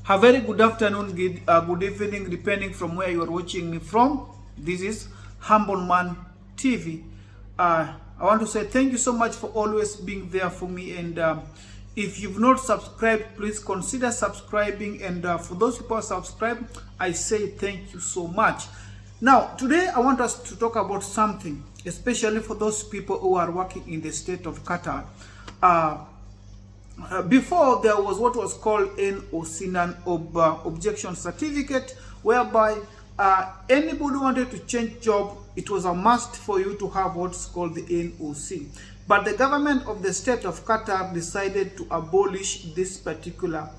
A very good afternoon, good evening, depending from where you are watching me from. This is Humble Man TV. I want to say thank you so much for always being there for me. And if you've not subscribed, please consider subscribing. And for those people who subscribe, I say thank you so much. Now, today I want us to talk about something, especially for those people who are working in the state of Qatar. Before, there was what was called NOC, non-objection certificate, whereby anybody who wanted to change job, it was a must for you to have what's called the NOC. But the government of the state of Qatar decided to abolish this particular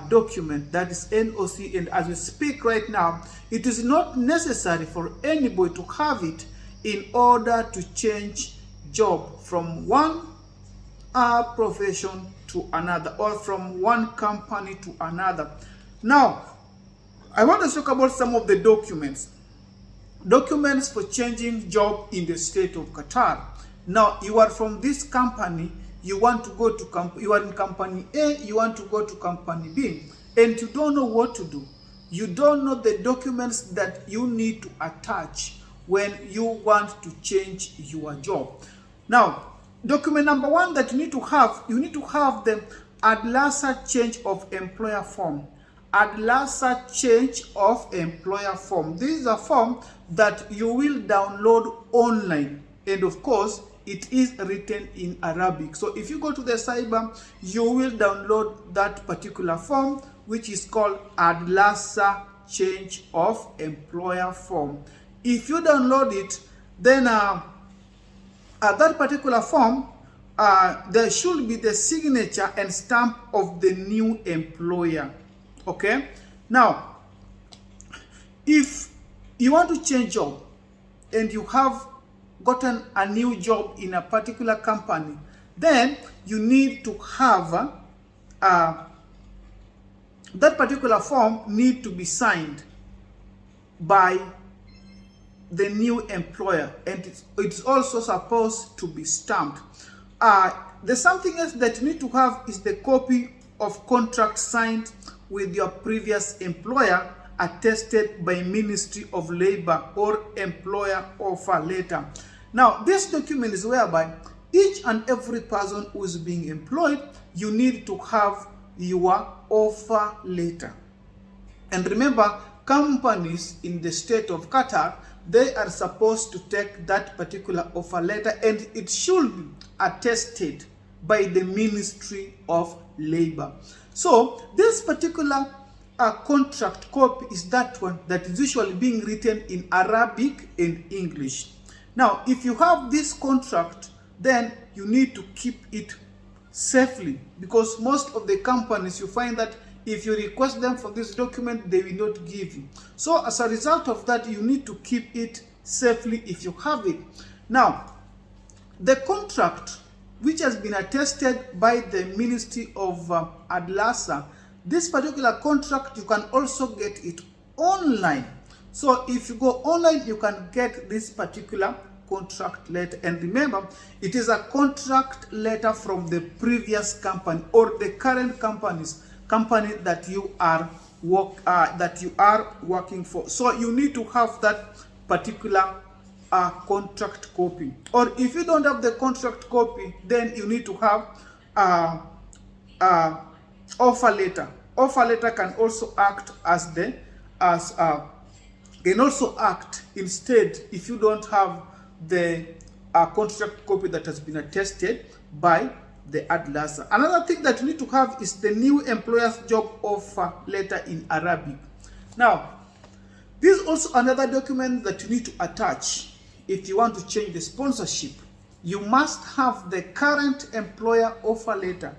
document, that is NOC, and as we speak right now, it is not necessary for anybody to have it in order to change job from one profession to another, or from one company to another. Now, I want to talk about some of the documents for changing job in the state of Qatar. Now, you are from this company, you want to go to you are in company A, you want to go to company B, and you don't know what to do. You don't know the documents that you need to attach when you want to change your job. Now, document number one that you need to have the Adlsa change of employer form. Adlsa change of employer form. This is a form that you will download online, and of course it is written in Arabic. So if you go to the cyber, you will download that particular form, which is called Adlsa change of employer form. If you download it, then that particular form, there should be the signature and stamp of the new employer. Okay? Now, if you want to change job and you have gotten a new job in a particular company, then you need to have that particular form need to be signed by the new employer, and it's also supposed to be stamped. There's something else that you need to have is the copy of contract signed with your previous employer, attested by Ministry of Labor, or employer offer letter. Now, this document is whereby each and every person who is being employed, you need to have your offer letter. And remember, companies in the state of Qatar, they are supposed to take that particular offer letter, and it should be attested by the Ministry of Labor. So this particular contract copy is that one that is usually being written in Arabic and English. Now, if you have this contract, then you need to keep it safely, because most of the companies, you find that if you request them for this document, they will not give you. So as a result of that, you need to keep it safely if you have it. Now, the contract which has been attested by the Ministry of Adlsa, this particular contract, you can also get it online. So if you go online, you can get this particular contract letter. And remember, it is a contract letter from the previous company or the current company that you are working for. So you need to have that particular contract copy. Or if you don't have the contract copy, then you need to have offer letter. Offer letter can also act can also act instead if you don't have the contract copy that has been attested by the Adlsa. Another thing that you need to have is the new employer's job offer letter in Arabic. Now, this is also another document that you need to attach if you want to change the sponsorship. You must have the current employer offer letter,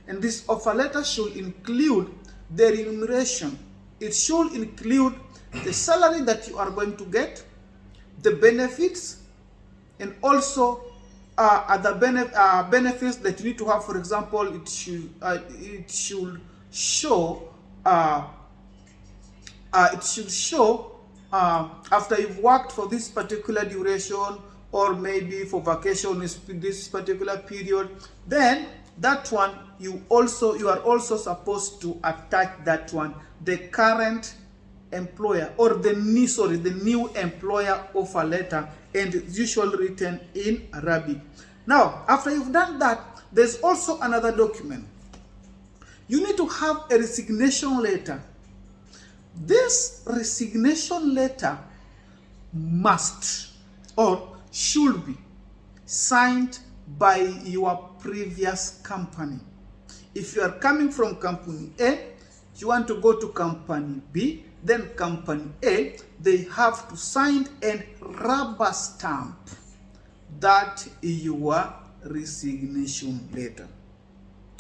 and this offer letter should include the remuneration. It should include the salary that you are going to get, the benefits, and also other benefits that you need to have. For example, it should show after you've worked for this particular duration, or maybe for vacation this particular period, then that one you are also supposed to attach that one, the current employer or the new employer offer letter, and it's usually written in Arabic. Now, after you've done that, there's also another document. You need to have a resignation letter. This resignation letter must or should be signed by your previous company. If you are coming from company A, you want to go to company B, then company A, they have to sign and rubber stamp that your resignation letter.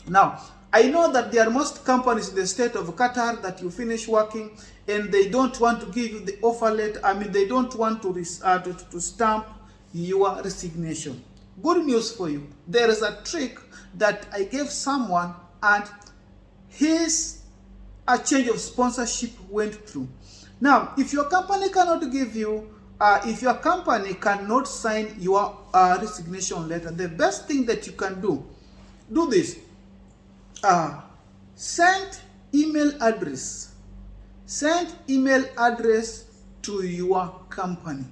Now, I know that there are most companies in the state of Qatar that you finish working and they don't want to give you the offer letter. I mean, they don't want to stamp your resignation. Good news for you. There is a trick that I gave someone, and his change of sponsorship went through. Now, if your company cannot give you, if your company cannot sign your resignation letter, the best thing that you can do this. Send email address to your company,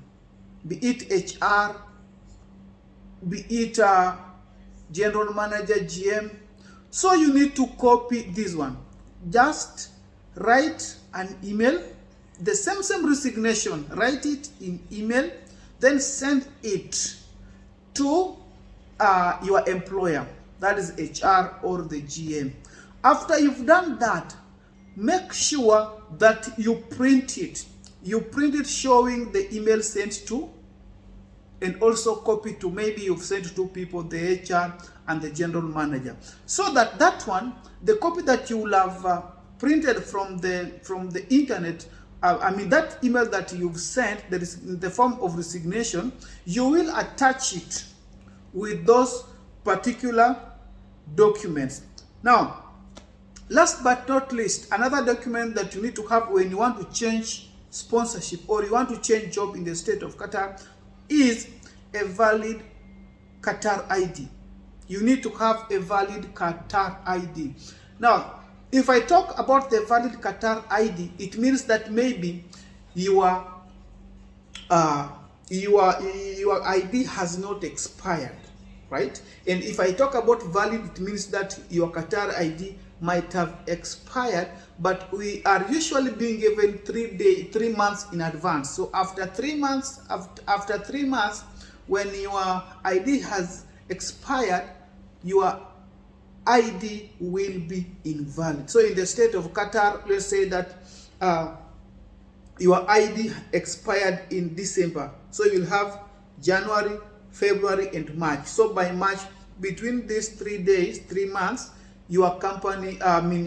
be it HR, be it general manager, GM. So you need to copy this one. Just write an email, the same resignation, write it in email, then send it to your employer, that is HR or the GM. After you've done that, make sure that you print it. You print it showing the email sent to, and also copy to, maybe you've sent to people, the HR and the general manager, so that that one, the copy that you will have printed from the internet, that email that you've sent, that is in the form of resignation, you will attach it with those particular documents. Now, last but not least, another document that you need to have when you want to change sponsorship or you want to change job in the state of Qatar is a valid Qatar ID. You need to have a valid Qatar ID. Now, if I talk about the valid Qatar ID, it means that maybe your ID has not expired, right? And if I talk about valid, it means that your Qatar ID might have expired, but we are usually being given 3 months in advance. So after 3 months, when your ID has expired, your ID will be invalid. So in the state of Qatar, let's say that your ID expired in December. So you'll have January, February, and March. So by March, between these 3 months, your company,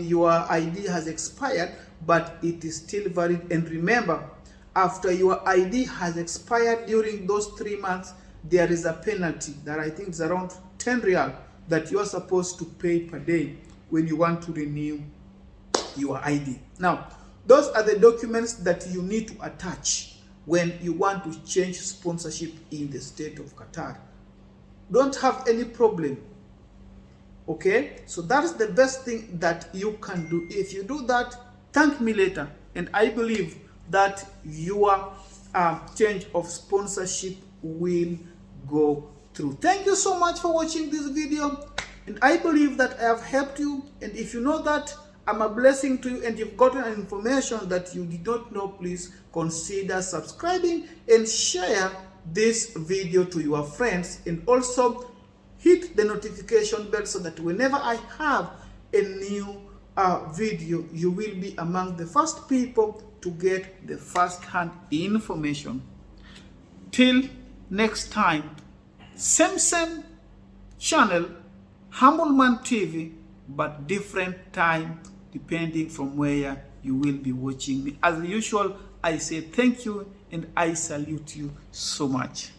your ID has expired, but it is still valid. And remember, after your ID has expired during those 3 months, there is a penalty that I think is around 10 riyal that you are supposed to pay per day when you want to renew your ID. Now, those are the documents that you need to attach when you want to change sponsorship in the state of Qatar. Don't have any problem. Okay, so that is the best thing that you can do. If you do that, thank me later, and I believe that your change of sponsorship will go through. Thank you so much for watching this video, and I believe that I have helped you. And if you know that I'm a blessing to you and you've gotten an information that you did not know, please consider subscribing and share this video to your friends, and also hit the notification bell so that whenever I have a new video, you will be among the first people to get the first-hand information. Till next time, same channel, Humble Man TV, but different time depending from where you will be watching me. As usual, I say thank you and I salute you so much.